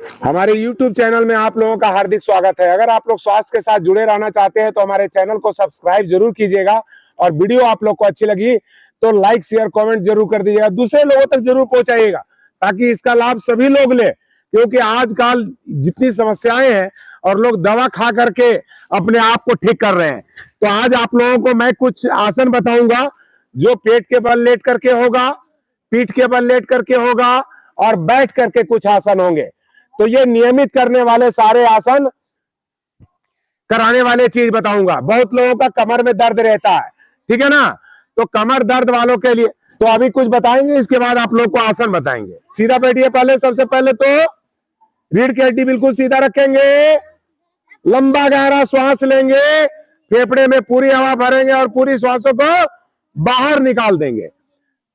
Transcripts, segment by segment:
हमारे YouTube channel में आप लोगों का हार्दिक स्वागत है। अगर आप लोग स्वास्थ्य के साथ जुड़े रहना चाहते हैं तो हमारे चैनल को सब्सक्राइब जरूर कीजिएगा और वीडियो आप लोग को अच्छी लगी तो लाइक शेयर कमेंट जरूर कर दीजिएगा, दूसरे लोगों तक जरूर पहुंचाइएगा ताकि इसका लाभ सभी लोग ले। क्योंकि आजकल जितनी समस्याएं हैं और लोग दवा खा करके अपने आप को ठीक कर रहे हैं, तो आज आप लोगों को मैं कुछ आसन बताऊंगा जो पेट के बल लेट करके होगा, पीठ के बल लेट करके होगा और बैठ करके कुछ आसन होंगे। तो ये नियमित करने वाले सारे आसन कराने वाले चीज बताऊंगा। बहुत लोगों का कमर में दर्द रहता है, ठीक है ना, तो कमर दर्द वालों के लिए तो अभी कुछ बताएंगे, इसके बाद आप लोग को आसन बताएंगे। सीधा बैठिए। पहले सबसे पहले तो रीढ़ की हड्डी बिल्कुल सीधा रखेंगे, लंबा गहरा श्वास लेंगे, फेफड़े में पूरी हवा भरेंगे और पूरी श्वासों को बाहर निकाल देंगे।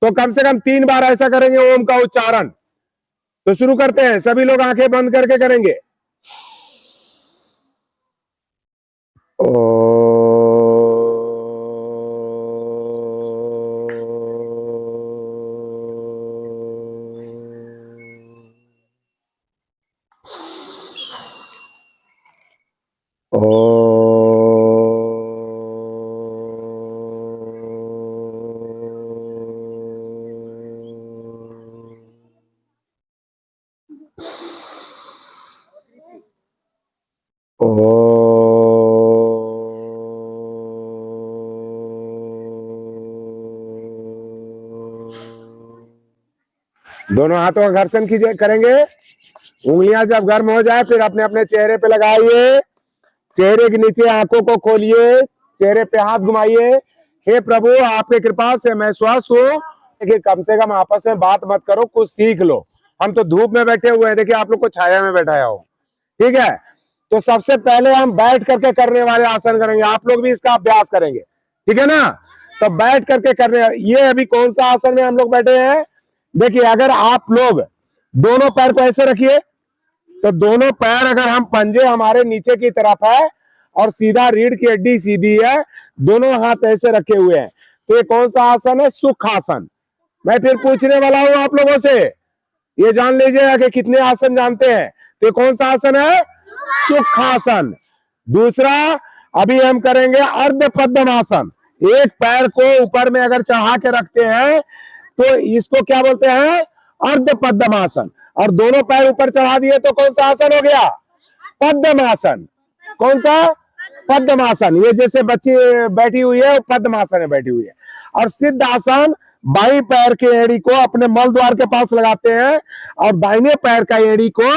तो कम से कम 3 बार ऐसा करेंगे ओम का उच्चारण। तो शुरू करते हैं, सभी लोग आंखें बंद करके करेंगे। दोनों हाथों का घर्षण कीजिए, करेंगे। उंगलियां जब गर्म हो जाए फिर अपने अपने चेहरे पे लगाइए, चेहरे के नीचे आंखों को खोलिए, चेहरे पे हाथ घुमाइए। हे प्रभु, आपके कृपा से मैं स्वस्थ हूँ। देखिए, कम से कम आपस में बात मत करो, कुछ सीख लो। हम तो धूप में बैठे हुए हैं, देखिए आप लोग को छाया में बैठाया हो, ठीक है। तो सबसे पहले हम बैठ करके करने वाले आसन करेंगे, आप लोग भी इसका अभ्यास करेंगे, ठीक है ना। तो बैठ करके करने, ये अभी कौन सा आसन में हम लोग बैठे हैं। देखिए, अगर आप लोग दोनों पैर को ऐसे रखिए, तो दोनों पैर अगर हम पंजे हमारे नीचे की तरफ है और सीधा रीढ़ की हड्डी सीधी है, दोनों हाथ ऐसे रखे हुए हैं, तो ये कौन सा आसन है, सुखासन। मैं फिर पूछने वाला हूं आप लोगों से, ये जान लीजिएगा कि कितने आसन जानते हैं। तो कौन सा आसन है, सुखासन। दूसरा अभी हम करेंगे अर्ध पद्मासन। एक पैर को ऊपर में अगर चढ़ा के रखते हैं तो इसको क्या बोलते हैं, अर्ध पद्मासन। और दोनों पैर ऊपर चढ़ा दिए तो कौन सा आसन हो गया, पद्मासन। कौन सा, पद्मासन। ये जैसे बच्ची बैठी हुई है, पद्मासन में बैठी हुई है। और सिद्ध आसन, बाई पैर के एड़ी को अपने मल द्वार के पास लगाते हैं और दाहिने पैर का एड़ी को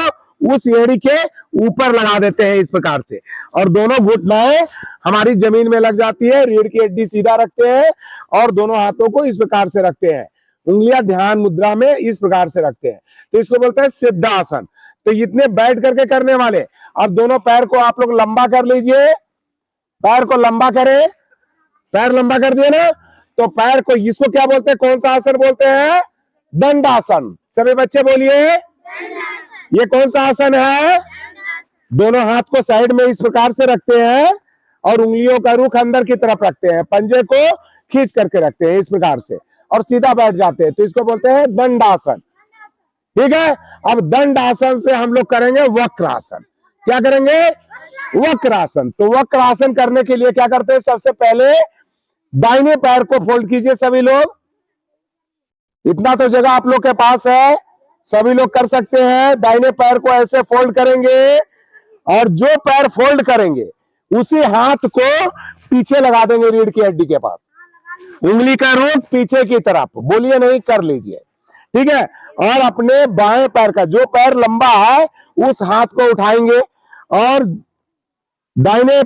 उस एड़ी के ऊपर लगा देते हैं इस प्रकार से, और दोनों घुटनाएं हमारी जमीन में लग जाती है। रीढ़ की हड्डी सीधा रखते हैं और दोनों हाथों को इस प्रकार से रखते हैं, उंगलियां ध्यान मुद्रा में इस प्रकार से रखते हैं, तो इसको बोलते हैं सिद्धासन। तो इतने बैठ करके करने वाले। अब दोनों पैर को आप लोग लंबा कर लीजिए, पैर को लंबा करें, पैर लंबा कर दिए ना, तो पैर को, इसको क्या बोलते हैं, कौन सा आसन बोलते हैं, दंडासन। सभी बच्चे बोलिए, ये कौन सा आसन है। दोनों हाथ को साइड में इस प्रकार से रखते हैं और उंगलियों का रुख अंदर की तरफ रखते हैं, पंजे को खींच करके रखते हैं इस प्रकार से और सीधा बैठ जाते हैं, तो इसको बोलते हैं दंडासन, ठीक है। अब दंडासन से हम लोग करेंगे वक्रासन। क्या करेंगे, वक्रासन। तो वक्रासन करने के लिए क्या करते हैं, सबसे पहले दाहिने पैर को फोल्ड कीजिए सभी लोग। इतना तो जगह आप लोग के पास है, सभी लोग कर सकते हैं। दाहिने पैर को ऐसे फोल्ड करेंगे और जो पैर फोल्ड करेंगे उसी हाथ को पीछे लगा देंगे रीढ़ की हड्डी के पास, उंगली का रुख पीछे की तरफ, बोलिए नहीं, कर लीजिए, ठीक है। और अपने बाएं पैर का, जो पैर लंबा है उस हाथ को उठाएंगे और दाहिने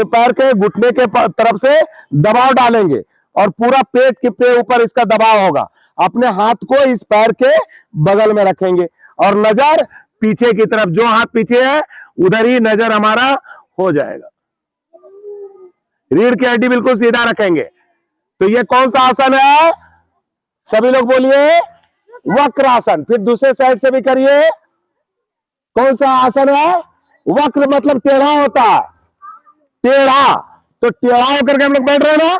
पैर के घुटने के तरफ से दबाव डालेंगे और पूरा पेट के ऊपर इसका दबाव होगा। अपने हाथ को इस पैर के बगल में रखेंगे और नजर पीछे की तरफ, जो हाथ पीछे है उधर ही नजर हमारा हो जाएगा। रीढ़ की हड्डी बिल्कुल सीधा रखेंगे। तो ये कौन सा आसन है, सभी लोग बोलिए, वक्रासन। फिर दूसरे साइड से भी करिए, कौन सा आसन है, वक्र मतलब टेढ़ा होता है, टेढ़ा। तो टेढ़ा होकर के हम लोग बैठ रहे हैं ना,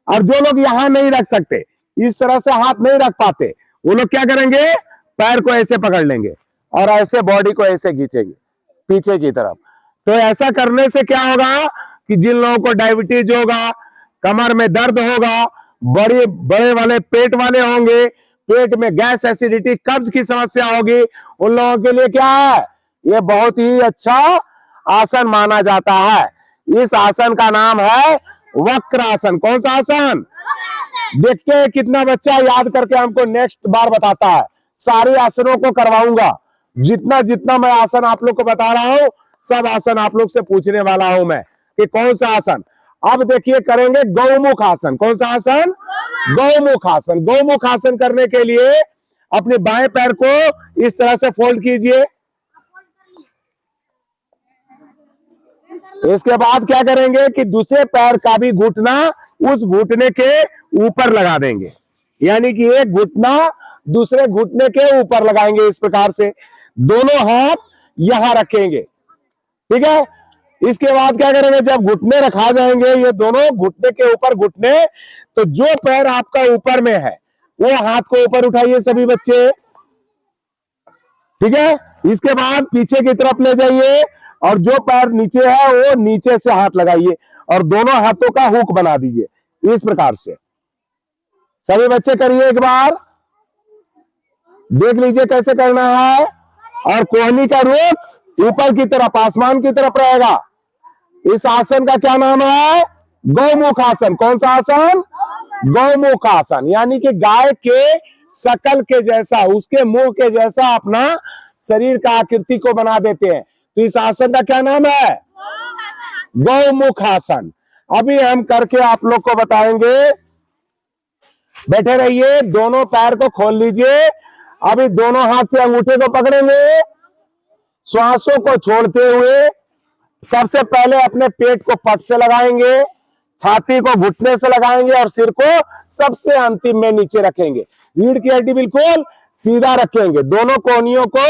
और जो लोग यहां नहीं रख सकते, इस तरह से हाथ नहीं रख पाते, वो लोग क्या करेंगे, पैर को ऐसे पकड़ लेंगे और ऐसे बॉडी को ऐसे खींचेंगे पीछे की तरफ। तो ऐसा करने से क्या होगा कि जिन लोगों को डायबिटीज होगा, कमर में दर्द होगा, बड़े बड़े वाले पेट वाले होंगे, पेट में गैस, एसिडिटी, कब्ज की समस्या होगी, उन लोगों के लिए क्या है, ये बहुत ही अच्छा आसन माना जाता है। इस आसन का नाम है वक्रासन। कौन सा आसन? देखते हैं कितना बच्चा याद करके हमको नेक्स्ट बार बताता है। सारे आसनों को करवाऊंगा, जितना जितना मैं आसन आप लोग को बता रहा हूं, सब आसन आप लोग से पूछने वाला हूं मैं कि कौन सा आसन। अब देखिए करेंगे गौमुख आसन। कौन सा आसन? गौमुख आसन। गौमुख आसन करने के लिए अपने बाएं पैर को इस तरह से फोल्ड कीजिए। इसके बाद क्या करेंगे कि दूसरे पैर का भी घुटना उस घुटने के ऊपर लगा देंगे, यानी कि एक घुटना दूसरे घुटने के ऊपर लगाएंगे। इस प्रकार से दोनों हाथ यहां रखेंगे, ठीक है। इसके बाद क्या करेंगे, जब घुटने रखा जाएंगे, ये दोनों घुटने के ऊपर घुटने, तो जो पैर आपका ऊपर में है वो हाथ को ऊपर उठाइए सभी बच्चे, ठीक है। इसके बाद पीछे की तरफ ले जाइए और जो पैर नीचे है वो नीचे से हाथ लगाइए और दोनों हाथों का हुक बना दीजिए इस प्रकार से। सभी बच्चे करिए, एक बार देख लीजिए कैसे करना है। और कोहनी का रुख ऊपर की तरफ, आसमान की तरफ रहेगा। इस आसन का क्या नाम है? गौमुख आसन। कौन सा आसन? गौमुख आसन, यानी कि गाय के शकल के जैसा, उसके मुंह के जैसा अपना शरीर का आकृति को बना देते हैं। तो इस आसन का क्या नाम है? गौमुख आसन। अभी हम करके आप लोग को बताएंगे। बैठे रहिए, दोनों पैर को खोल लीजिए। अभी दोनों हाथ से अंगूठे को पकड़ेंगे, श्वासों को छोड़ते हुए सबसे पहले अपने पेट को पट से लगाएंगे, छाती को घुटने से लगाएंगे और सिर को सबसे अंतिम में नीचे रखेंगे। रीढ़ की हड्डी बिल्कुल सीधा रखेंगे, दोनों कोहनियों को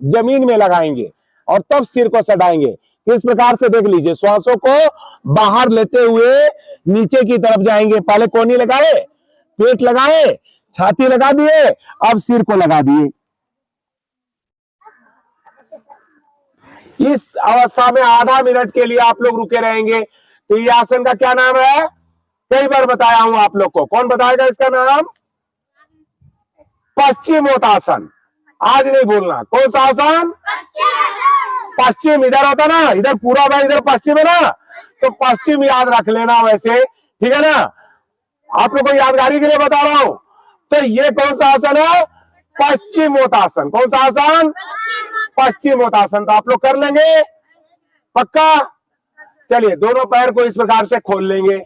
जमीन में लगाएंगे और तब सिर को सटाएंगे। इस प्रकार से देख लीजिए, श्वासों को बाहर लेते हुए नीचे की तरफ जाएंगे। पहले कोहनी लगाए, पेट लगाए, छाती लगा दिए, अब सिर को लगा दिए। इस अवस्था में आधा मिनट के लिए आप लोग रुके रहेंगे। तो ये आसन का क्या नाम है? कई बार बताया हूं आप लोग को। कौन बताएगा इसका नाम? पश्चिमोत्तासन। आज नहीं भूलना। कौन सा आसन? पश्चिम। इधर होता ना, इधर पूरा भाई, इधर पश्चिम है ना, तो पश्चिम याद रख लेना वैसे, ठीक है ना। आप लोग को यादगारी के लिए बता रहा हूं। तो ये कौन सा आसन है? पश्चिमोत्तासन। कौन सा आसन? पश्चिमोत्तासन। तो आप लोग कर लेंगे पक्का? चलिए, दोनों पैर को इस प्रकार से खोल लेंगे।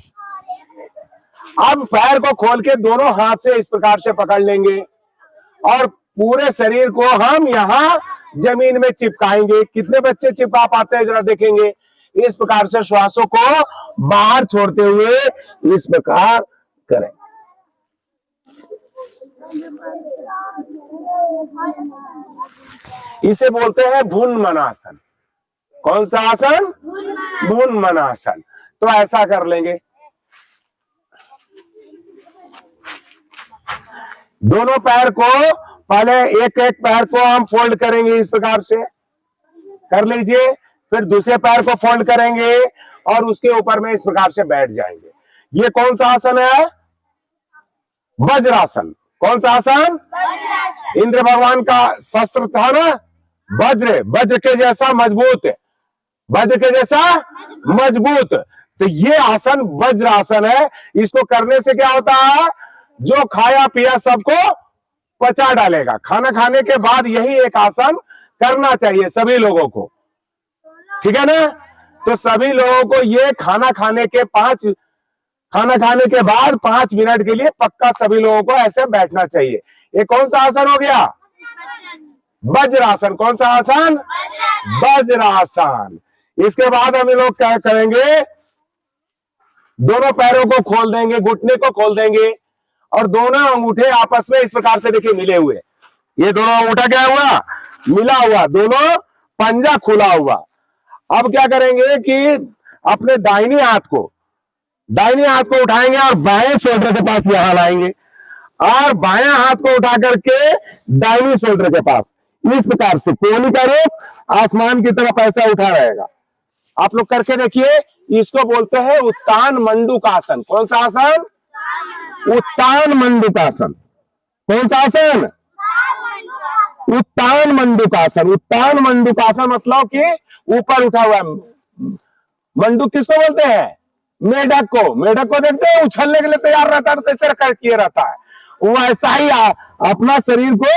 अब पैर को खोल के दोनों हाथ से इस प्रकार से पकड़ लेंगे और पूरे शरीर को हम यहां जमीन में चिपकाएंगे। कितने बच्चे चिपका पाते हैं जरा देखेंगे। इस प्रकार से श्वासों को बाहर छोड़ते हुए इस प्रकार करें। इसे बोलते हैं भुनमनासन। कौन सा आसन? भुनमनासन। तो ऐसा कर लेंगे, दोनों पैर को पहले एक एक पैर को हम फोल्ड करेंगे, इस प्रकार से कर लीजिए। फिर दूसरे पैर को फोल्ड करेंगे और उसके ऊपर में इस प्रकार से बैठ जाएंगे। ये कौन सा आसन है? वज्रासन। कौन सा आसन? इंद्र भगवान का शस्त्र था ना, वज्र, वज्र के जैसा मजबूत, वज्र के जैसा मजबूत। तो ये आसन वज्र आसन है। इसको करने से क्या होता है? जो खाया पिया सबको पचा डालेगा। खाना खाने के बाद यही एक आसन करना चाहिए सभी लोगों को, ठीक है ना। तो सभी लोगों को ये खाना खाने के बाद 5 मिनट के लिए पक्का सभी लोगों को ऐसे बैठना चाहिए। ये कौन सा आसन हो गया? वज्रासन। कौन सा आसन? वज्रासन। इसके बाद हम लोग क्या करेंगे, दोनों पैरों को खोल देंगे, घुटने को खोल देंगे और दोनों अंगूठे आपस में इस प्रकार से देखिए मिले हुए। ये दोनों अंगूठा क्या हुआ? मिला हुआ, दोनों पंजा खुला हुआ। अब क्या करेंगे कि अपने दाहिने हाथ को उठाएंगे और बाएं शोल्डर के पास यहां लाएंगे और बायां हाथ को उठा करके दाहिनी शोल्डर के पास। इस प्रकार से कोहनी का रूप आसमान की तरफ ऐसा उठा रहेगा। आप लोग करके देखिए, इसको बोलते हैं उत्तान मंडूकासन। कौन सा आसन? उत्तान मंडूकासन। कौन सा आसन? उत्तान मंडूकासन। उत्तान मंडूकासन मतलब कि ऊपर उठा हुआ। मंडूक किसको बोलते हैं? मेढक को। मेढक को देखते हैं उछलने के लिए तैयार रहता है, कैसे कर किए रहता है, वो ऐसा ही अपना शरीर को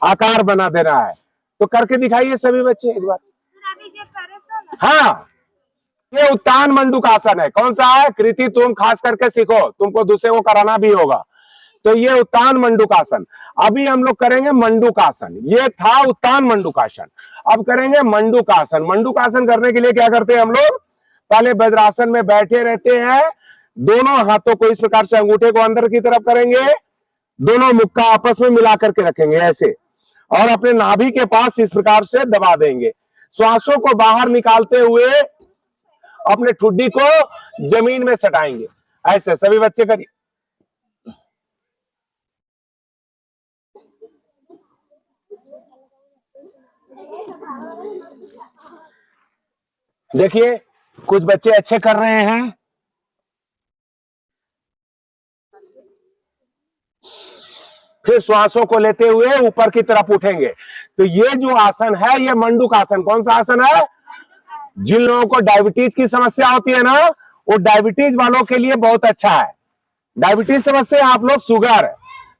आकार बना देना है। तो करके दिखाइए सभी बच्चे एक बार। हाँ, ये उत्तान मंडूकासन है। कौन सा है? कृति तुम खास करके सीखो, तुमको दूसरे को कराना भी होगा। तो ये उत्तान मंडूकासन। अभी हम लोग करेंगे मंडूकासन। ये था उत्तान मंडूकासन, अब करेंगे मंडूकासन। मंडूकासन करने के लिए क्या करते हैं हम लोग? पहले वज्रासन में बैठे रहते हैं, दोनों हाथों को इस प्रकार से अंगूठे को अंदर की तरफ करेंगे, दोनों मुक्का आपस में मिला करके रखेंगे ऐसे, और अपने नाभि के पास इस प्रकार से दबा देंगे। श्वासों को बाहर निकालते हुए अपने ठुड्डी को जमीन में सटाएंगे ऐसे। सभी बच्चे करिए। देखिए कुछ बच्चे अच्छे कर रहे हैं। फिर श्वासों को लेते हुए ऊपर की तरफ उठेंगे। तो ये जो आसन है ये मंडूक आसन। कौन सा आसन है? जिन लोगों को डायबिटीज की समस्या होती है ना, वो डायबिटीज वालों के लिए बहुत अच्छा है। डायबिटीज समझते हैं आप लोग? शुगर।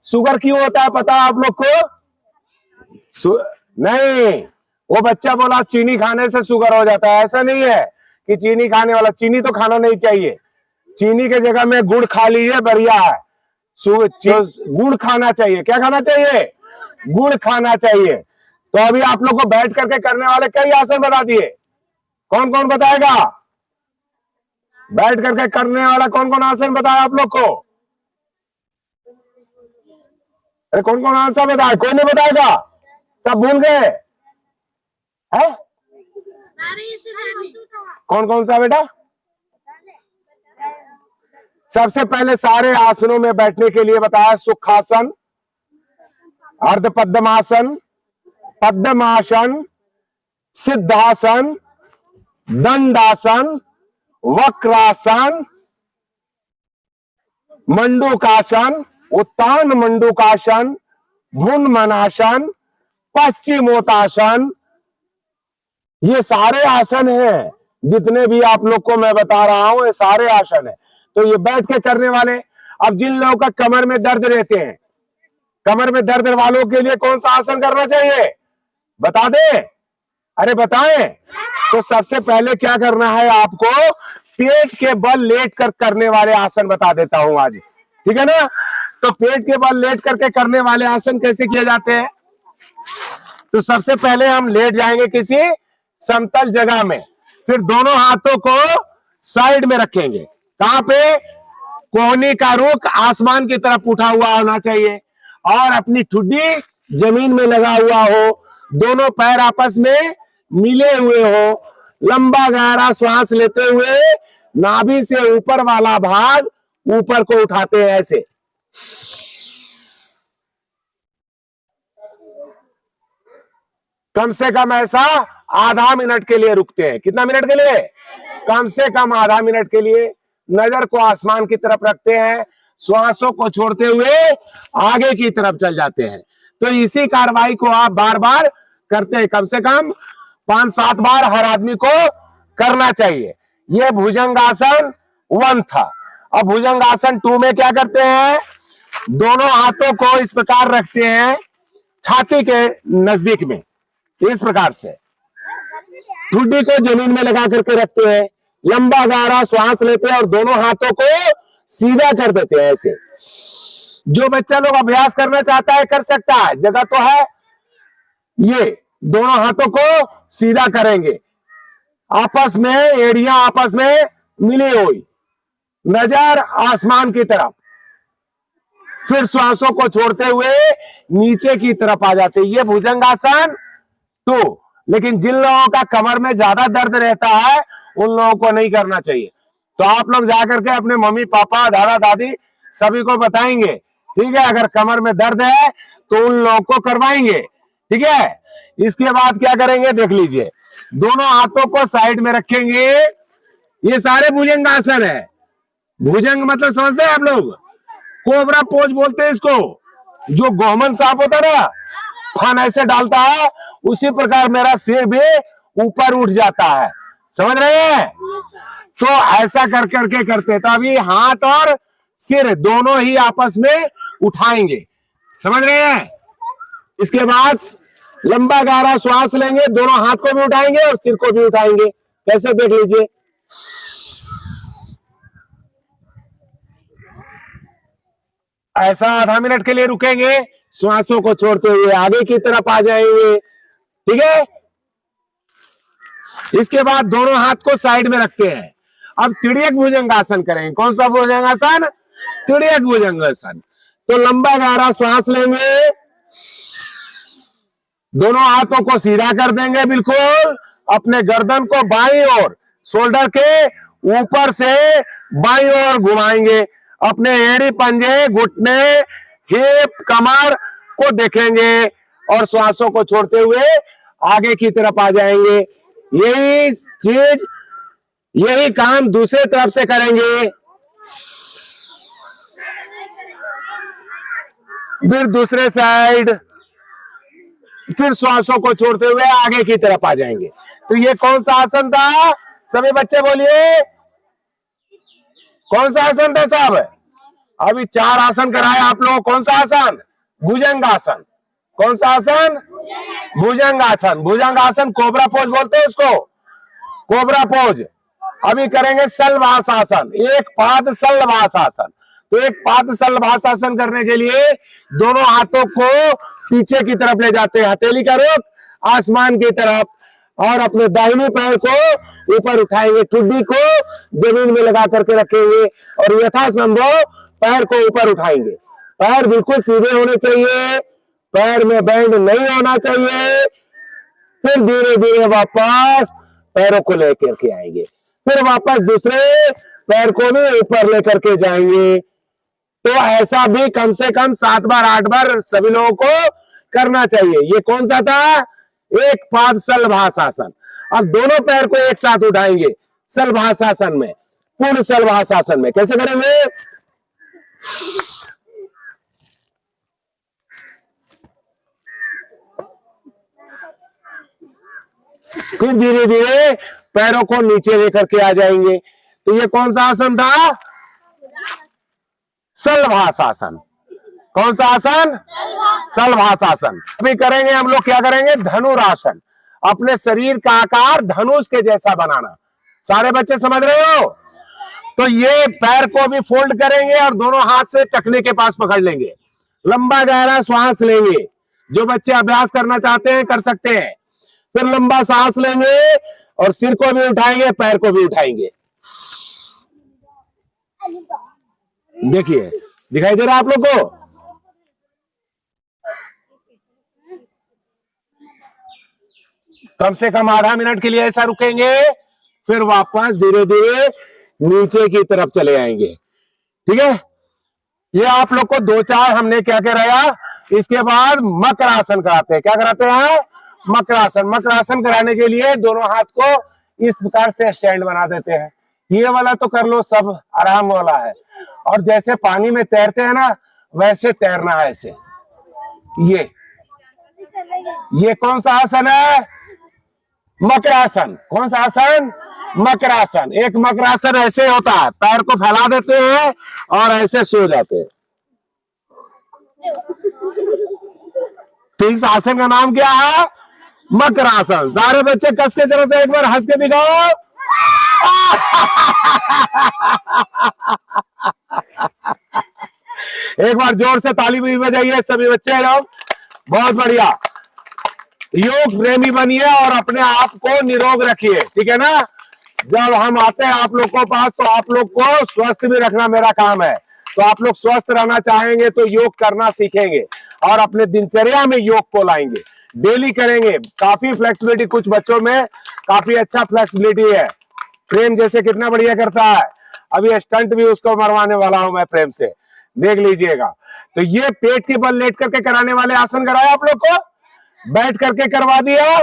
शुगर क्यों होता है पता है आप लोग को? नहीं, वो बच्चा बोला चीनी खाने से शुगर हो जाता है, ऐसा नहीं है कि चीनी खाने वाला। चीनी तो खाना नहीं चाहिए, चीनी के जगह में गुड़ खा लीजिए, बढ़िया है। गुड़ खाना चाहिए। क्या खाना चाहिए? गुड़ खाना चाहिए। तो अभी आप लोग को बैठ करके करने वाले कई आसन बता दिए। कौन कौन बताएगा? बैठ करके करने वाला कौन कौन आसन बताया आप लोग को? अरे कौन कौन आसन बताया? कोई नहीं बताएगा, सब भूल गए है? कौन कौन सा बेटा? सबसे पहले सारे आसनों में बैठने के लिए बताया सुखासन, अर्ध पद्मासन, पद्मासन, सिद्धासन, दंडासन, वक्रासन, मंडूकासन, उत्तान मंडूकासन, भुन्मनासन, पश्चिमोत्तासन। ये सारे आसन हैं, जितने भी आप लोग को मैं बता रहा हूं ये सारे आसन है। तो ये बैठ के करने वाले। अब जिन लोगों का कमर में दर्द रहते हैं, कमर में दर्द वालों के लिए कौन सा आसन करना चाहिए? बता दे। अरे बताएं। तो सबसे पहले क्या करना है आपको? पेट के बल लेट कर करने वाले आसन बता देता हूं आज, ठीक है ना? तो पेट के बल लेट करके करने वाले आसन कैसे किए जाते हैं? तो सबसे पहले हम लेट जाएंगे किसी समतल जगह में, फिर दोनों हाथों को साइड में रखेंगे। कहां पे? कोहनी का रुख आसमान की तरफ उठा हुआ होना चाहिए और अपनी ठुड्डी जमीन में लगा हुआ हो, दोनों पैर आपस में मिले हुए हो। लंबा गहरा श्वास लेते हुए नाभि से ऊपर वाला भाग ऊपर को उठाते हैं ऐसे। कम से कम ऐसा आधा मिनट के लिए रुकते हैं। कितना मिनट के लिए? कम से कम आधा मिनट के लिए। नजर को आसमान की तरफ रखते हैं, श्वासों को छोड़ते हुए आगे की तरफ चल जाते हैं। तो इसी कार्रवाई को आप बार बार करते हैं, कम से कम 5-7 बार हर आदमी को करना चाहिए। यह भुजंगासन 1 था। अब भुजंगासन 2 में क्या करते हैं? दोनों हाथों को इस प्रकार रखते हैं छाती के नजदीक में, इस प्रकार से ठुड्डी को जमीन में लगा करके रखते हैं, लंबा गहरा श्वास लेते हैं और दोनों हाथों को सीधा कर देते हैं ऐसे। जो बच्चा लोग अभ्यास करना चाहता है कर सकता है, जगह तो है। ये दोनों हाथों को सीधा करेंगे, आपस में एड़ियां आपस में मिली हुई, नजर आसमान की तरफ, फिर श्वासों को छोड़ते हुए नीचे की तरफ आ जाते हैं। ये भुजंगासन 2। लेकिन जिन लोगों का कमर में ज्यादा दर्द रहता है उन लोगों को नहीं करना चाहिए। तो आप लोग जाकर के अपने मम्मी पापा दादा दादी सभी को बताएंगे, ठीक है? अगर कमर में दर्द है तो उन लोगों को करवाएंगे, ठीक है? इसके बाद क्या करेंगे देख लीजिए, दोनों हाथों को साइड में रखेंगे। ये सारे भुजंगासन है। भुजंग मतलब समझते हैं आप लोग, कोबरा पोज बोलते हैं इसको। जो गोमन सांप होता है ना, फन ऐसे डालता है, उसी प्रकार मेरा सिर भी ऊपर उठ जाता है, समझ रहे हैं? तो ऐसा कर करके करते, तो अभी हाथ और सिर दोनों ही आपस में उठाएंगे, समझ रहे हैं? इसके बाद लंबा गहरा श्वास लेंगे, दोनों हाथ को भी उठाएंगे और सिर को भी उठाएंगे। कैसे देख लीजिए, ऐसा आधा मिनट के लिए रुकेंगे, श्वासों को छोड़ते हुए आगे की तरफ आ जाएंगे, ठीक है? इसके बाद दोनों हाथ को साइड में रखते हैं। अब तिर्यक भुजंगासन करेंगे। कौन सा भुजंगासन? तिर्यक भुजंगासन। तो लंबा गहरा श्वास लेंगे, दोनों हाथों को सीधा कर देंगे बिल्कुल, अपने गर्दन को बाईं ओर, शोल्डर के ऊपर से बाईं ओर घुमाएंगे, अपने एड़ी पंजे, घुटने, हिप, कमर को देखेंगे और श्वासों को छोड़ते हुए आगे की तरफ आ जाएंगे। यही चीज, यही काम दूसरे तरफ से करेंगे। फिर दूसरे साइड, फिर श्वासों को छोड़ते हुए आगे की तरफ आ जाएंगे। तो ये कौन सा आसन था? सभी बच्चे बोलिए, कौन सा आसन था साहब? अभी 4 आसन कराए आप लोगों को। कौन सा आसन? भुजंगासन। कौन सा आसन? भुजंगासन। भुजंगासन कोबरा पोज बोलते हैं उसको, कोबरा पोज। अभी करेंगे सलवासासन, एक पाद सलवासासन। तो एक पाद सलवासासन करने के लिए दोनों हाथों को पीछे की तरफ ले जाते हैं, हथेली का रुख आसमान की तरफ, और अपने दाहिने पैर को ऊपर उठाएंगे, ठुड्डी को जमीन में लगा करके रखेंगे और यथासंभव पैर को ऊपर उठाएंगे। पैर बिल्कुल सीधे होने चाहिए, पैर में बैंड नहीं होना चाहिए। फिर धीरे धीरे वापस पैरों को लेकर के आएंगे, फिर वापस दूसरे पैर को भी ऊपर लेकर के जाएंगे। तो ऐसा भी कम से कम 7 बार 8 बार सभी लोगों को करना चाहिए। ये कौन सा था? एक पाद सलभासासन। अब दोनों पैर को एक साथ उठाएंगे सलभासासन में, पूर्ण सलभासासन में। कैसे करेंगे? फिर धीरे धीरे पैरों को नीचे लेकर के आ जाएंगे। तो ये कौन सा आसन था? सलभासासन। कौन सा आसन? सलभासासन। अभी करेंगे हम लोग, क्या करेंगे? धनुरासन। अपने शरीर का आकार धनुष के जैसा बनाना। सारे बच्चे समझ रहे हो? तो ये पैर को भी फोल्ड करेंगे और दोनों हाथ से टखने के पास पकड़ लेंगे, लंबा गहरा श्वास लेंगे। जो बच्चे अभ्यास करना चाहते हैं कर सकते हैं। फिर लंबा सांस लेंगे और सिर को भी उठाएंगे, पैर को भी उठाएंगे। देखिए, दिखाई दे रहा है आप लोग को? कम से कम आधा मिनट के लिए ऐसा रुकेंगे, फिर वापस धीरे धीरे नीचे की तरफ चले आएंगे, ठीक है? ये आप लोग को 2-4 हमने क्या कराया। इसके बाद मकरासन कराते हैं। क्या कराते हैं? मकरासन। मकरासन कराने के लिए दोनों हाथ को इस प्रकार से स्टैंड बना देते हैं। ये वाला तो कर लो, सब आराम वाला है। और जैसे पानी में तैरते हैं ना, वैसे तैरना है ऐसे। ये कौन सा आसन है? मकरासन। कौन सा आसन? मकरासन। एक मकरासन ऐसे होता है, पैर को फैला देते हैं और ऐसे सो जाते हैं। तो इस आसन का नाम क्या है? मकरासन। सारे बच्चे कस के तरह से एक बार हंस के दिखाओ। एक बार जोर से ताली भी बजाइए सभी बच्चे लोग। बहुत बढ़िया। योग प्रेमी बनिए और अपने आप को निरोग रखिए, ठीक है ना? जब हम आते हैं आप लोग को पास, तो आप लोग को स्वस्थ भी रखना मेरा काम है। तो आप लोग स्वस्थ रहना चाहेंगे तो योग करना सीखेंगे और अपने दिनचर्या में योग को लाएंगे, डेली करेंगे। काफी फ्लेक्सिबिलिटी कुछ बच्चों में, काफी अच्छा फ्लेक्सिबिलिटी है। प्रेम जैसे कितना बढ़िया करता है। अभी स्टंट भी उसको मरवाने वाला हूं मैं प्रेम से, देख लीजिएगा। तो ये पेट के बल लेट करके कराने वाले आसन कराए आप लोग को। बैठ करके करवा दिया,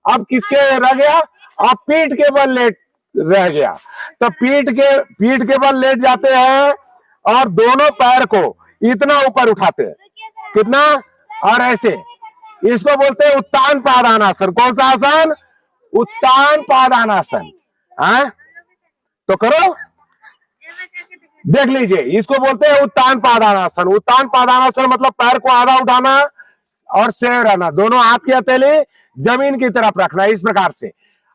अब किसके रह गया, अब पीठ के बल लेट रह गया। तो पीठ के बल लेट जाते हैं और दोनों पैर को इतना ऊपर उठाते हैं, कितना, और ऐसे, इसको बोलते हैं उत्तान पादानासन। कौन सा आसन, उत्तान पादानासन। तो करो, देख लीजिए, इसको बोलते हैं उत्तान पादानासन। उत्तान पादानासन मतलब पैर को आधा उठाना और सेव रहना, दोनों हाथ की हथेली जमीन की तरफ रखना, इस प्रकार से,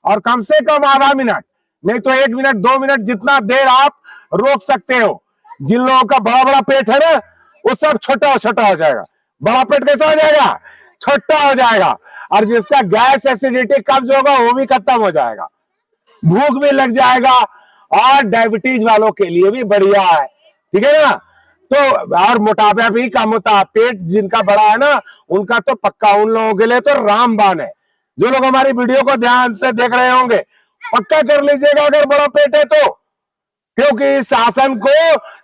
और कम से कम आधा मिनट, नहीं तो 1 मिनट 2 मिनट, जितना देर आप रोक सकते हो। जिन लोगों का बड़ा बड़ा पेट है ना, वो सब छोटा हो जाएगा। बड़ा पेट कैसा हो जाएगा, छोटा हो जाएगा। और जिसका गैस एसिडिटी कब्ज होगा वो भी खत्म हो जाएगा, भूख भी लग जाएगा, और डायबिटीज वालों के लिए भी बढ़िया है, ठीक है ना। तो और मोटापा भी कम होता है। पेट जिनका बड़ा है ना, उनका तो पक्का, उन लोगों के लिए तो रामबाण है। जो लोग हमारी वीडियो को ध्यान से देख रहे होंगे, पक्का कर लीजिएगा अगर बड़ा पेट है तो, क्योंकि इस आसन को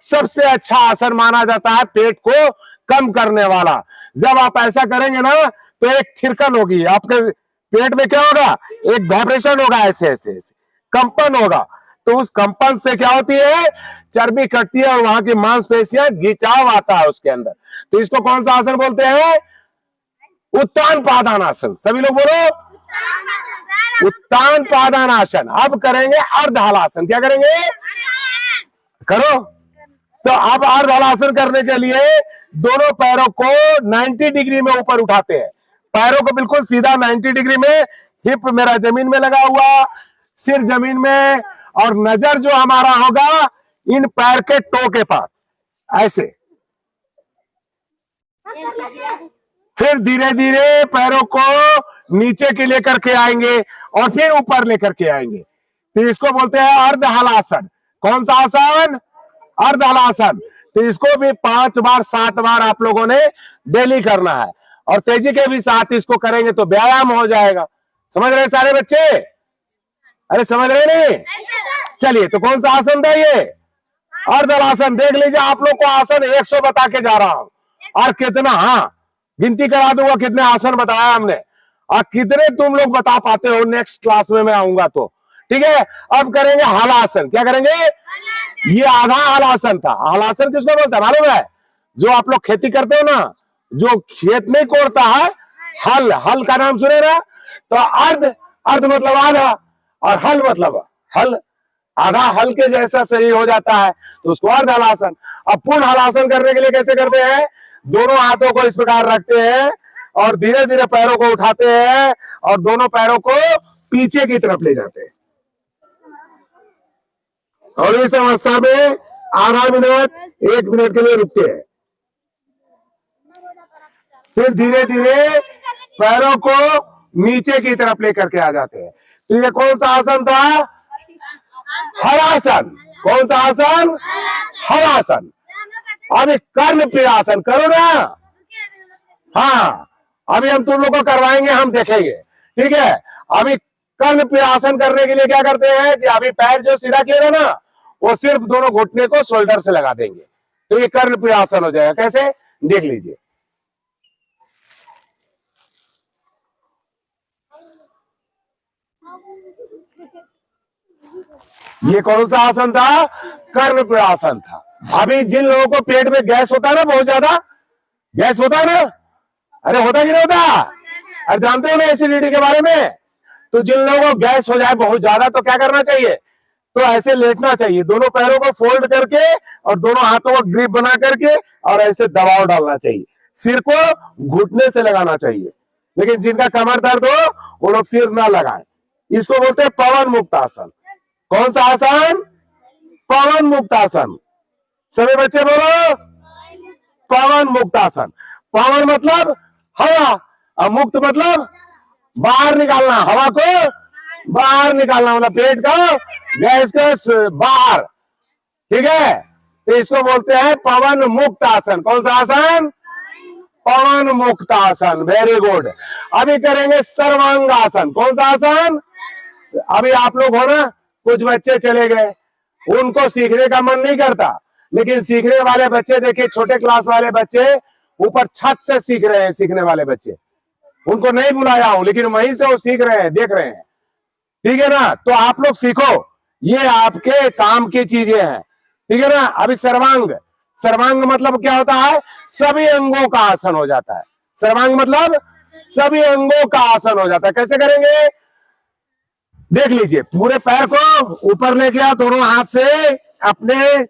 सबसे अच्छा आसन माना जाता है पेट को कम करने वाला। जब आप ऐसा करेंगे ना, तो एक थिरकन होगी आपके पेट में, क्या होगा, एक वाइब्रेशन होगा, ऐसे ऐसे ऐसे कंपन होगा। तो उस कंपन से क्या होती है, चर्बी कटती है और वहां की मांसपेशियां, खिंचाव आता है उसके अंदर। तो इसको कौन सा आसन बोलते हैं, उत्तान पादानासन। सभी लोग बोलो, उत्तान पादानासन। अब करेंगे अर्ध हलासन। क्या करेंगे, करो। तो अब अर्ध हलासन करने के लिए दोनों पैरों को 90 डिग्री में ऊपर उठाते हैं, पैरों को बिल्कुल सीधा 90 डिग्री में, हिप मेरा जमीन में लगा हुआ, सिर जमीन में, और नजर जो हमारा होगा इन पैर के टो के पास, ऐसे। फिर धीरे धीरे पैरों को नीचे के लेकर के आएंगे और फिर ऊपर लेकर के आएंगे। तो इसको बोलते हैं अर्ध हलासन। कौन सा आसन, अर्ध हलासन। तो इसको भी 5 बार 7 बार आप लोगों ने डेली करना है, और तेजी के भी साथ इसको करेंगे तो व्यायाम हो जाएगा। समझ रहे सारे बच्चे, अरे समझ रहे नहीं, चलिए। तो कौन सा आसन था ये, अर्ध हलासन। देख लीजिए, आप लोग को आसन 100 बता के जा रहा हूं, और कितना, हाँ गिनती करा दूंगा कितने आसन बताया हमने, और कितने तुम लोग बता पाते हो नेक्स्ट क्लास में मैं आऊंगा तो, ठीक है। अब करेंगे हलासन। क्या करेंगे, ये आधा हलासन था। हलासन किसको बोलते हैं मालूम है, जो आप लोग खेती करते हो ना, जो खेत नहीं कोड़ता है, हल, हल का नाम सुने ना। तो अर्ध, अर्ध मतलब आधा, और हल मतलब हल, आधा हल के जैसा सही हो जाता है, तो उसको अर्ध हलासन। अब पूर्ण हलासन करने के लिए कैसे करते हैं, दोनों हाथों को इस प्रकार रखते हैं और धीरे धीरे पैरों को उठाते हैं और दोनों पैरों को पीछे की तरफ ले जाते हैं, और इस अवस्था में आधा मिनट 1 मिनट के लिए रुकते हैं। फिर धीरे धीरे पैरों को नीचे की तरफ लेकर के आ जाते हैं। तो ये कौन सा आसन था, हलासन। कौन सा आसन, हलासन। अभी कर्ण पीड़ासन करो ना, हाँ अभी हम तुम लोग को करवाएंगे, हम देखेंगे, ठीक है। अभी कर्ण पीड़ासन करने के लिए क्या करते हैं कि अभी पैर जो सीधा किए ना, वो सिर्फ दोनों घुटने को शोल्डर से लगा देंगे, तो ये कर्ण पीड़ासन हो जाएगा। कैसे, देख लीजिए। ये कौन सा आसन था, कर्ण पीड़ासन था। अभी जिन लोगों को पेट में गैस होता है ना, बहुत ज्यादा गैस होता है ना, अरे होता कि नहीं होता, अरे जानते हो ना एसिडिटी के बारे में। तो जिन लोगों को गैस हो जाए बहुत ज्यादा, तो क्या करना चाहिए, तो ऐसे लेटना चाहिए, दोनों पैरों को फोल्ड करके और दोनों हाथों को ग्रिप बना करके, और ऐसे दबाव डालना चाहिए, सिर को घुटने से लगाना चाहिए। लेकिन जिनका कमर दर्द हो वो लोग सिर ना लगाएं। इसको बोलते हैं पवन मुक्त आसन। कौन सा आसन, पवन मुक्त आसन। सभी बच्चे बोलो, पवन मुक्त आसन। पवन मतलब हवा, और मुक्त मतलब बाहर निकालना, हवा को बाहर निकालना, मतलब पेट का गैस के बाहर, ठीक है। तो इसको बोलते हैं पवन मुक्त आसन। कौन सा आसन, पवन मुक्त आसन। Very good. अभी करेंगे सर्वांगासन। कौन सा आसन, अभी आप लोग हो ना, कुछ बच्चे चले गए, उनको सीखने का मन नहीं करता, लेकिन सीखने वाले बच्चे देखिए, छोटे क्लास वाले बच्चे ऊपर छत से सीख रहे हैं, सीखने वाले बच्चे उनको नहीं बुलाया हूं, लेकिन वहीं से वो सीख रहे हैं, देख रहे हैं। ठीक है ना, तो आप लोग सीखो, ये आपके काम की चीजें हैं। ठीक है ना। अभी सर्वांग, सर्वांग मतलब क्या होता है, सभी अंगों का आसन हो जाता है। सर्वांग मतलब सभी अंगों का आसन हो जाता है। कैसे करेंगे, देख लीजिए। पूरे पैर को ऊपर ले गया, दोनों हाथ से अपने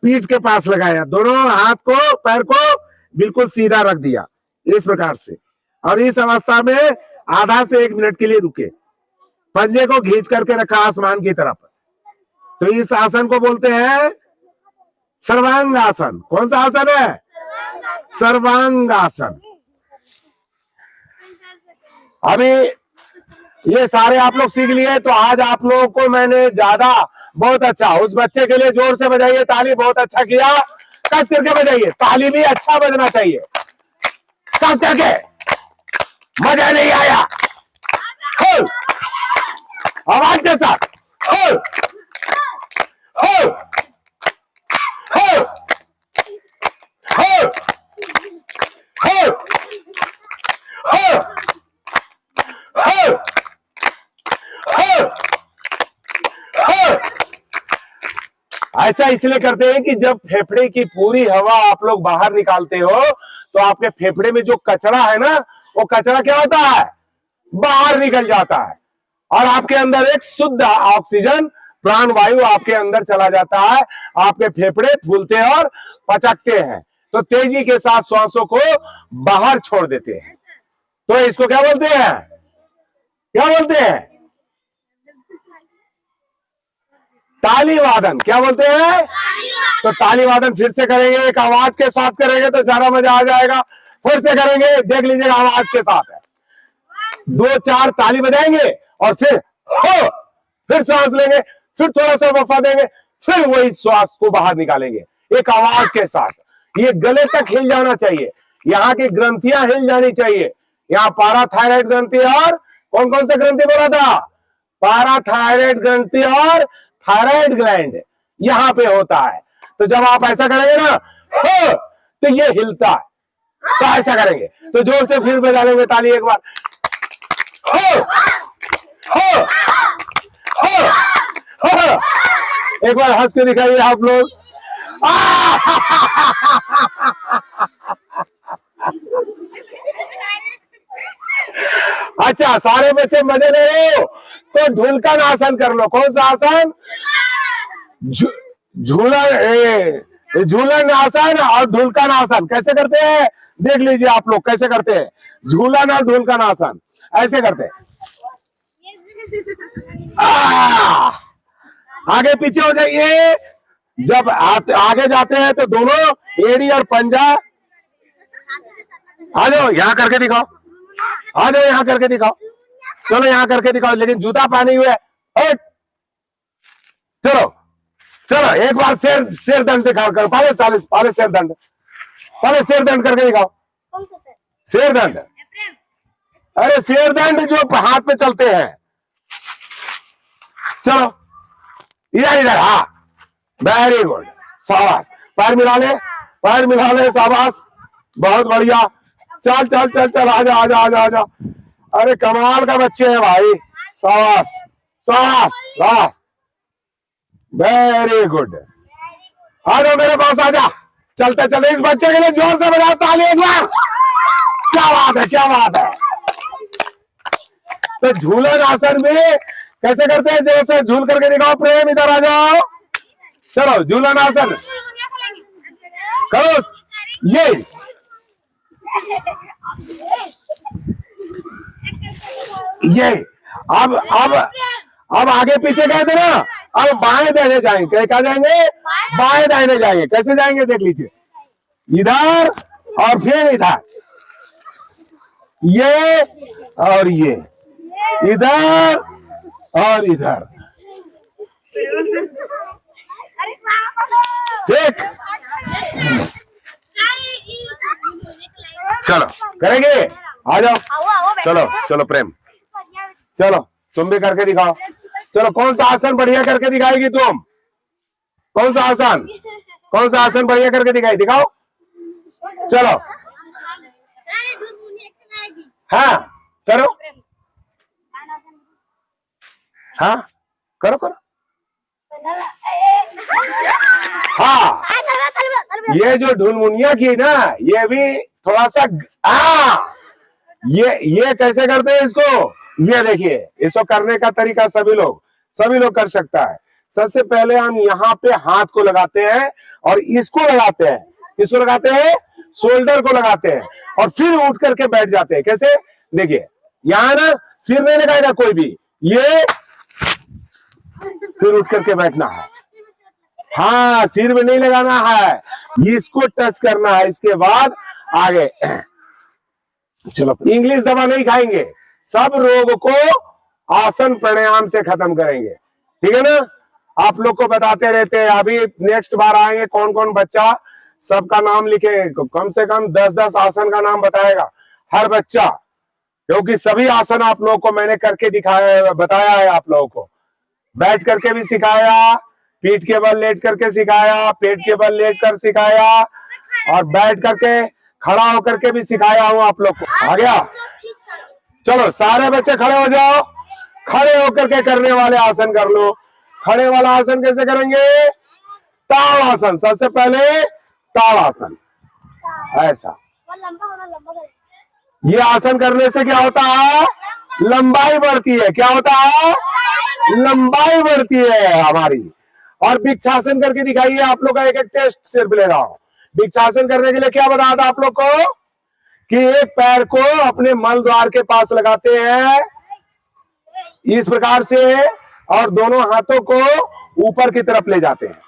पीठ के पास लगाया, दोनों हाथ को, पैर को बिल्कुल सीधा रख दिया इस प्रकार से, और इस अवस्था में आधा से 1 मिनट के लिए रुके, पंजे को खींच करके रखा आसमान की तरफ। तो इस आसन को बोलते हैं सर्वांग आसन। कौन सा आसन है, सर्वांग आसन। अभी ये सारे आप लोग सीख लिए, तो आज आप लोगों को मैंने ज्यादा, बहुत अच्छा, उस बच्चे के लिए जोर से बजाइए ताली, बहुत अच्छा किया, कस करके बजाइए, ताली भी अच्छा बजना चाहिए, कस करके, मजा नहीं आया, हो, आवाज के साथ, हो, हो, हो, हो, हो, हो, हो, ऐसा इसलिए करते हैं कि जब फेफड़े की पूरी हवा आप लोग बाहर निकालते हो, तो आपके फेफड़े में जो कचरा है ना, वो कचरा क्या होता है, बाहर निकल जाता है, और आपके अंदर एक शुद्ध ऑक्सीजन, प्राण वायु आपके अंदर चला जाता है, आपके फेफड़े फूलते और पचकते हैं, तो तेजी के साथ श्वासों को बाहर छोड़ देते हैं। तो इसको क्या बोलते हैं, क्या बोलते हैं, ताली वादन। क्या बोलते हैं, तो ताली वादन फिर से करेंगे, एक आवाज के साथ करेंगे तो ज्यादा मजा आ जाएगा। फिर से करेंगे, देख लीजिएगा, आवाज के साथ है, 2-4 ताली बजाएंगे और फिर हो, फिर सांस लेंगे, फिर थोड़ा सा वफा देंगे, फिर वही श्वास को बाहर निकालेंगे एक आवाज के साथ। ये गले तक हिल जाना चाहिए, यहाँ की ग्रंथियां हिल जानी चाहिए। यहाँ पाराथायराइड ग्रंथि और कौन कौन सा ग्रंथि बोला था, पाराथायराइड ग्रंथि और थायराइड ग्लैंड यहाँ पे होता है। तो जब आप ऐसा करेंगे ना, हो, तो ये हिलता है, तो ऐसा करेंगे, तो जोर से फिर बजा लेंगे ताली एक बार, हो, हो, हो, हो, एक बार हंस के दिखाइए आप लोग। अच्छा, सारे बच्चे मजे ले रहे हो, तो ढुलकन आसन कर लो। कौन सा आसन, झूलन, झूलन आसन और ढुलकन आसन। कैसे करते हैं, देख लीजिए आप लोग कैसे करते हैं, झूलन और ढुलकन आसन ऐसे करते हैं। आगे पीछे हो जाइए, जब आगे जाते हैं तो दोनों एड़ी और पंजा, आ जाओ यहाँ करके दिखाओ, आ जाओ यहाँ करके दिखाओ, चलो यहाँ करके दिखाओ, लेकिन जूता पहने हुए है। चलो चलो एक बार शेर दंड दिखाओ कर, पहले शेर दंड, पहले शेर दंड करके दिखाओ। शेर दंड, अरे शेर दंड जो हाथ पे चलते हैं, चलो इधर इधर, हाँ वेरी गुड, शाबाश, पैर मिला ले, पैर मिला ले, शाबाश, बहुत बढ़िया, चल चल चल चल, आजा आजा आजा आजा, अरे कमाल का बच्चे हैं भाई, शाबाश शाबाश शाबाश, वेरी गुड, आ जाओ मेरे पास, आजा, चलते चलते इस बच्चे के लिए जोर से बजाओ ताली एक बार, क्या बात है, क्या बात है। तो झूलन आसन में कैसे करते हैं, जैसे झूल करके दिखाओ, प्रेम इधर आ जाओ, चलो झूलन आसन करो, ये अब आगे पीछे गए थे ना, अब बाएं दाहिने जाएंगे, क्या जाएंगे, बाएं दाहिने जाएंगे। कैसे जाएंगे देख लीजिए, इधर और फिर इधर, ये और ये, इधर और इधर, ठीक, चलो करेंगे, आ जाओ, चलो चलो प्रेम, चलो तुम भी करके दिखाओ, चलो कौन सा आसन बढ़िया करके दिखाएगी तुम, कौन सा आसन, कौन सा आसन बढ़िया करके दिखाओ, चलो हाँ करो, हाँ करो करो। हाँ ये जो ढुनमुनिया की ना, ये भी थोड़ा सा ये कैसे करते हैं इसको, ये देखिए, इसको करने का तरीका सभी लोग कर सकता है। सबसे पहले हम यहाँ पे हाथ को लगाते हैं और इसको लगाते हैं, किसको लगाते हैं, शोल्डर को लगाते हैं, और फिर उठ करके बैठ जाते हैं। कैसे, देखिए यहाँ ना सिर नहीं लगाएगा कोई भी, ये फिर उठ करके बैठना है। हाँ सिर में नहीं लगाना है, इसको टच करना है, इसके बाद आगे। चलो इंग्लिश दवा नहीं खाएंगे, सब रोग को आसन प्राणायाम से खत्म करेंगे, ठीक है ना। आप लोग को बताते रहते हैं, अभी नेक्स्ट बार आएंगे कौन कौन बच्चा, सबका नाम लिखे, कम से कम 10-10 आसन का नाम बताएगा हर बच्चा, क्योंकि सभी आसन आप लोगों को मैंने करके दिखाया, बताया है आप लोगों को, बैठ करके भी सिखाया, पीठ के बल लेट करके सिखाया, पेट के बल लेट कर सिखाया, और बैठ करके खड़ा होकर के भी सिखाया हूं आप लोग को। आ गया, चलो सारे बच्चे खड़े हो जाओ, खड़े होकर के करने वाले आसन कर लो। खड़े वाला आसन कैसे करेंगे, ताड़ आसन। सबसे पहले ताड़ आसन, ऐसा। ये आसन करने से क्या होता है, लंबाई बढ़ती है। क्या होता है, लंबाई बढ़ती है हमारी। और वृक्षासन करके दिखाइए, आप लोग का एक एक टेस्ट सिर्फ ले रहा हूं। वृक्षासन करने के लिए क्या बताया था आप लोग को, कि एक पैर को अपने मल द्वार के पास लगाते हैं इस प्रकार से, और दोनों हाथों को ऊपर की तरफ ले जाते हैं,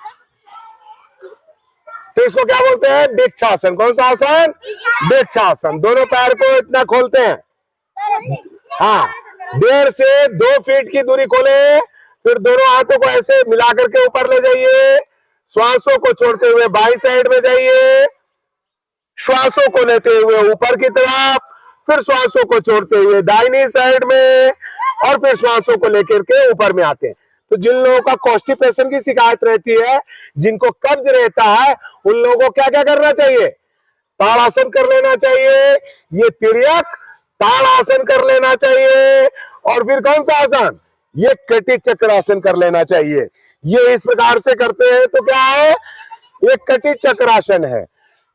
तो इसको क्या बोलते हैं, वृक्षासन। कौन सा आसन, वृक्षासन। दोनों पैर को इतना खोलते हैं, हाँ 1.5 से 2 फीट की दूरी खोले, फिर दोनों हाथों को ऐसे मिलाकर के ऊपर ले जाइए, श्वासों को छोड़ते हुए बाई साइड में जाइए, श्वासों को लेते हुए ऊपर की तरफ, फिर श्वासों को छोड़ते हुए दाहिनी साइड में, और फिर श्वासों को लेकर के ऊपर में आते हैं। तो जिन लोगों का कॉन्स्टिपेशन की शिकायत रहती है, जिनको कब्ज रहता है, उन लोगों को क्या क्या करना चाहिए, ताड़ासन कर लेना चाहिए, ये तिर्यक ताड़ासन कर लेना चाहिए, और फिर कौन सा आसन, ये कटी चक्रासन कर लेना चाहिए। ये इस प्रकार से करते हैं तो क्या है, ये कटी चक्रासन है।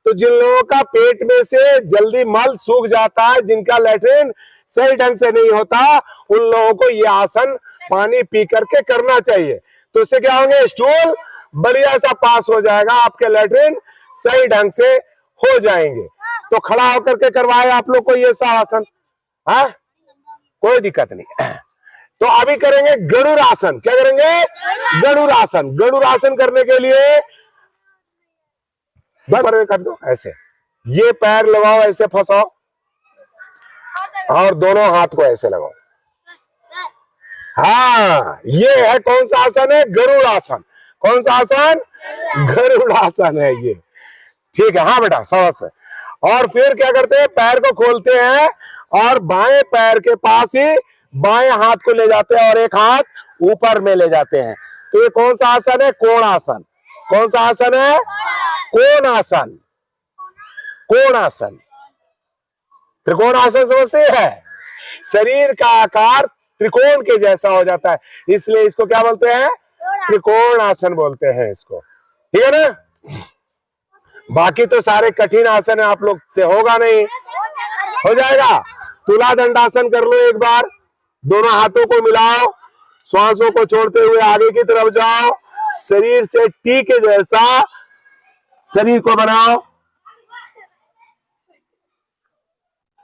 तो जिन लोगों का पेट में से जल्दी मल सूख जाता है, जिनका लैट्रिन सही ढंग से नहीं होता, उन लोगों को ये आसन पानी पी करके करना चाहिए। तो इससे क्या होंगे, स्टूल बढ़िया सा पास हो जाएगा, आपके लैट्रिन सही ढंग से हो जाएंगे। तो खड़ा होकर के करवाए आप लोग को ये सा आसन, हाँ कोई दिक्कत नहीं। तो अभी करेंगे गरुड़ आसन। क्या करेंगे, गरुड़ आसन। गरुड़ आसन करने के लिए कर दो ऐसे, ये पैर लगाओ, ऐसे फंसाओ, और दोनों हाथ को ऐसे लगाओ। हाँ ये है कौन सा आसन है, गरुड़ आसन। कौन सा आसन, गरुड़ आसन है ये, ठीक है। हाँ बेटा समझ। और फिर क्या करते हैं, पैर को खोलते हैं और बाएं पैर के पास ही बाएं हाथ को ले जाते हैं, और एक हाथ ऊपर में ले जाते हैं। तो ये कौन सा आसन है, कोण आसन। कौन सा आसन है, कोण आसन। कोण आसन, त्रिकोण आसन समझते हैं, शरीर का आकार त्रिकोण के जैसा हो जाता है, इसलिए इसको क्या बोलते हैं, त्रिकोण आसन बोलते हैं इसको, ठीक है ना। बाकी तो सारे कठिन आसन है, आप लोग से होगा नहीं, हो जाएगा। तुला दंडासन कर लो एक बार, दोनों हाथों को मिलाओ, श्वासों को छोड़ते हुए आगे की तरफ जाओ, शरीर से टी के जैसा शरीर को बनाओ,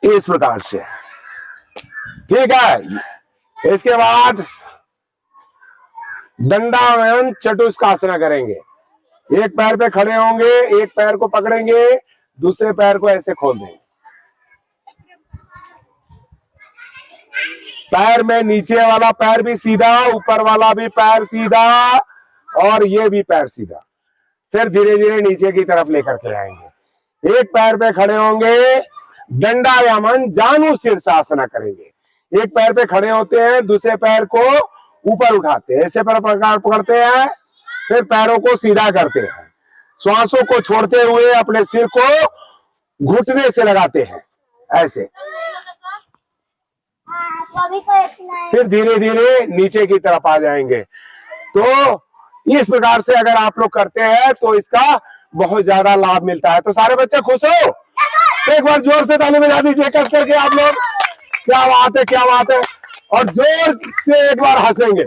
इस प्रकार से, ठीक है। इसके बाद दंडावयन चतुष्कासन करेंगे। एक पैर पे खड़े होंगे, एक पैर को पकड़ेंगे, दूसरे पैर को ऐसे खोल देंगे। पैर में नीचे वाला पैर भी सीधा, ऊपर वाला भी पैर सीधा, और ये भी पैर सीधा। फिर धीरे धीरे नीचे की तरफ लेकर के आएंगे। एक पैर पे खड़े होंगे, दंडायमन जानु शीर्षासन करेंगे। एक पैर पे खड़े होते हैं, दूसरे पैर को ऊपर उठाते हैं, ऐसे पर पकड़ते हैं, फिर पैरों को सीधा करते हैं, श्वासों को छोड़ते हुए अपने सिर को घुटने से लगाते हैं ऐसे, फिर धीरे धीरे नीचे की तरफ आ जाएंगे। तो इस प्रकार से अगर आप लोग करते हैं तो इसका बहुत ज्यादा लाभ मिलता है। तो सारे बच्चे खुश हो? एक बार जोर से ताली बजा दीजिए कस करके आप लोग। क्या बात है, क्या बात है। और जोर से एक बार हंसेंगे।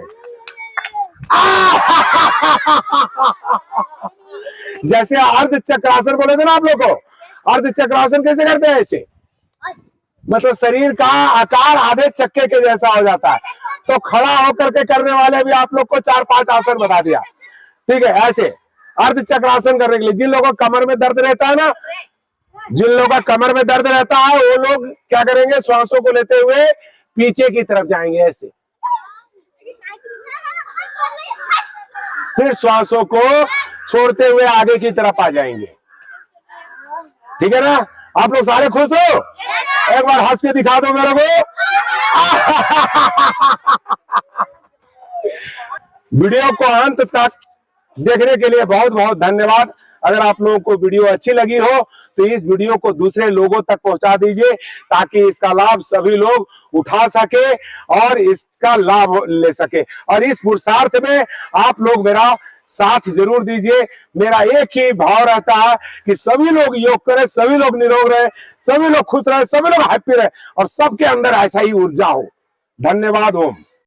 जैसे अर्ध चक्रासन बोले थे ना आप लोग को, अर्ध चक्रासन कैसे करते हैं? ऐसे मतलब शरीर का आकार आधे चक्के के जैसा हो जाता है। तो खड़ा होकर के करने वाले भी आप लोग को 4-5 आसन बता दिया, ठीक है। ऐसे अर्ध चक्रासन करने के लिए जिन लोगों को कमर में दर्द रहता है ना, जिन लोगों का कमर में दर्द रहता है वो लोग क्या करेंगे, श्वासों को लेते हुए पीछे की तरफ जाएंगे ऐसे, फिर श्वासों को छोड़ते हुए आगे की तरफ आ जाएंगे, ठीक है ना। आप लोग सारे खुश हो? एक बार हंस के दिखा दो मेरे को। वीडियो को अंत तक देखने के लिए बहुत बहुत धन्यवाद। अगर आप लोगों को वीडियो अच्छी लगी हो तो इस वीडियो को दूसरे लोगों तक पहुंचा दीजिए, ताकि इसका लाभ सभी लोग उठा सके और इसका लाभ ले सके। और इस पुरुषार्थ में आप लोग मेरा साथ जरूर दीजिए। मेरा एक ही भाव रहता है कि सभी लोग योग करें, सभी लोग निरोग रहे, सभी लोग खुश रहे, सभी लोग हैप्पी रहे और सबके अंदर ऐसा ही ऊर्जा हो। धन्यवाद। ओम।